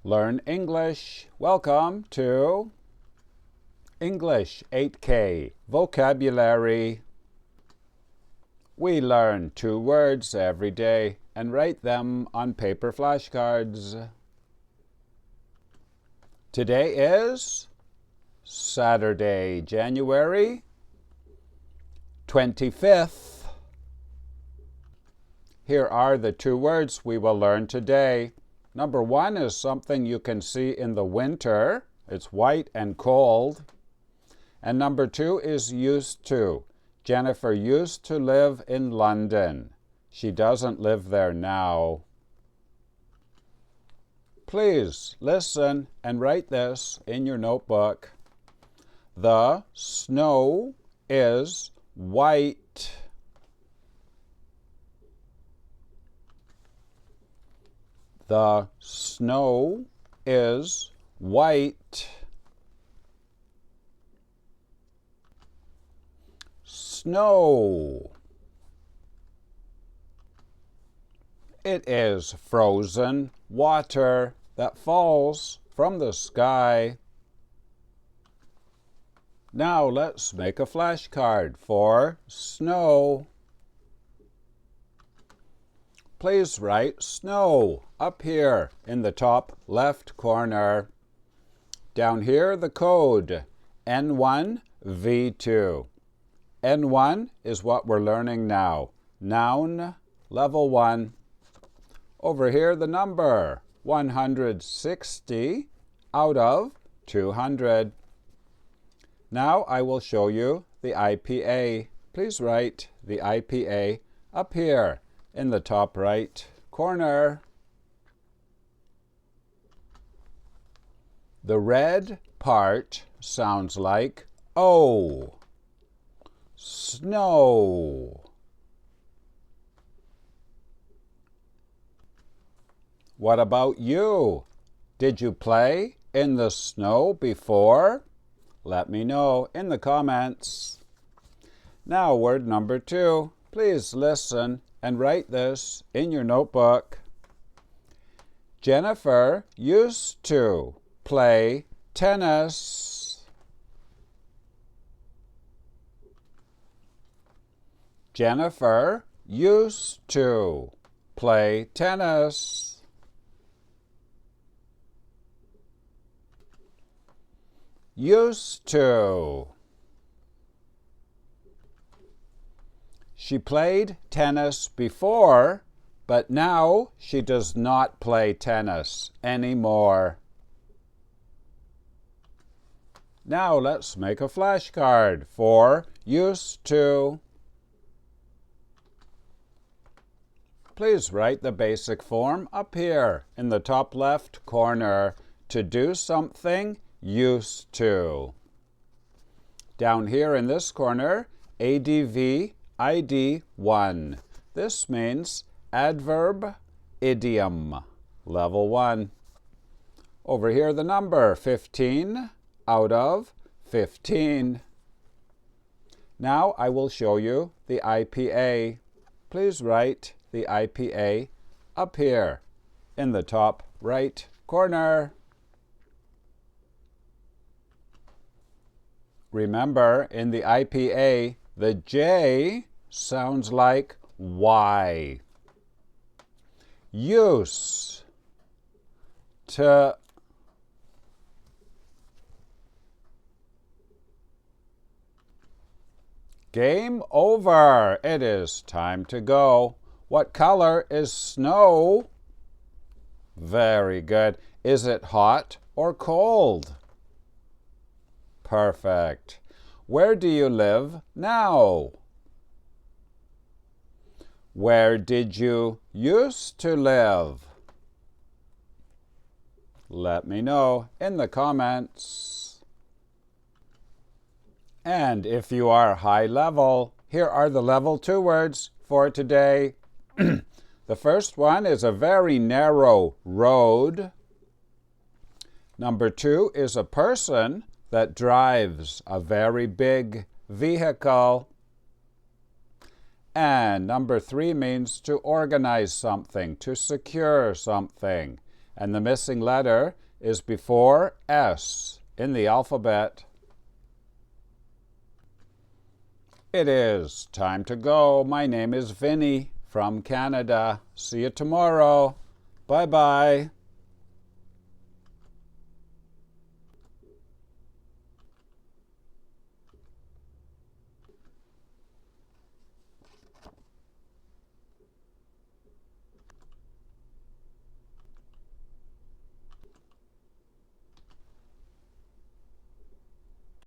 Learn English. Welcome to English 8K Vocabulary. We learn 2 words every day and write them on paper flashcards. Today is Saturday, January 25th. Here are the 2 words we will learn today. Number 1 is something you can see in the winter. It's white and cold. And number 2 is used to. Jennifer used to live in London. She doesn't live there now. Please listen and write this in your notebook. The snow is white. The snow is white. Snow. It is frozen water that falls from the sky. Now let's make a flashcard for snow. Please write snow up here in the top left corner. Down here, the code N1V2. N1 is what we're learning now. Noun, level 1. Over here, the number 160 out of 200. Now I will show you the IPA. Please write the IPA up here in the top right corner. The red part sounds like O. Snow. What about you? Did you play in the snow before? Let me know in the comments. Now, word number 2. Please listen and write this in your notebook. Jennifer used to play tennis. Jennifer used to play tennis. Used to. She played tennis before, but now she does not play tennis anymore. Now let's make a flashcard for used to. Please write the basic form up here in the top left corner. To do something, used to. Down here in this corner, ADV ID 1. This means adverb idiom, level 1. Over here, the number 15 out of 15. Now I will show you the IPA. Please write the IPA up here in the top right corner. Remember, in the IPA, the J sounds like Y. Use to. Game over. It is time to go. What color is snow? Very good. Is it hot or cold? Perfect. Where do you live now? Where did you used to live? Let me know in the comments. And if you are high level, here are the level 2 words for today. The first one is a very narrow road. Number 2 is a person that drives a very big vehicle. And number 3 means to organize something, to secure something. and the missing letter is before S in the alphabet. It is time to go. My name is Vinny from Canada. See you tomorrow. Bye-bye.